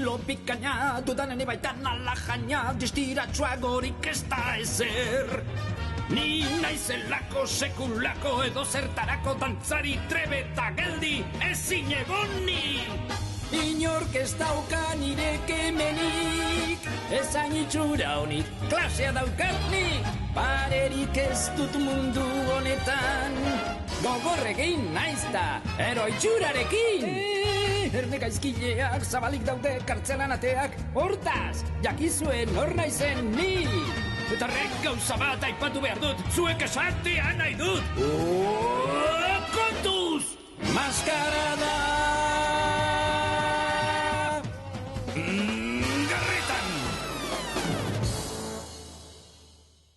zulo bikaina, dudanen ebaitan ala jaina, distiratxua gorik ez da ezer. Ni naizelako sekulako edo zertarako dantzari trebe eta geldi ezin egoni. Inork ez dauka nire kemenik, ezain itxura honik, klasea daukat nik. Parerik ez dut mundu honetan, gogorregin naizta, ero itxurarekin. Erne gaizkileak zabalik daude kartzelan ateak, hortaz, jakizuen hor naizen ni. Eta horrek gauza bat aipatu behar dut, zuek esatea nahi dut. Kontuz! Maskarada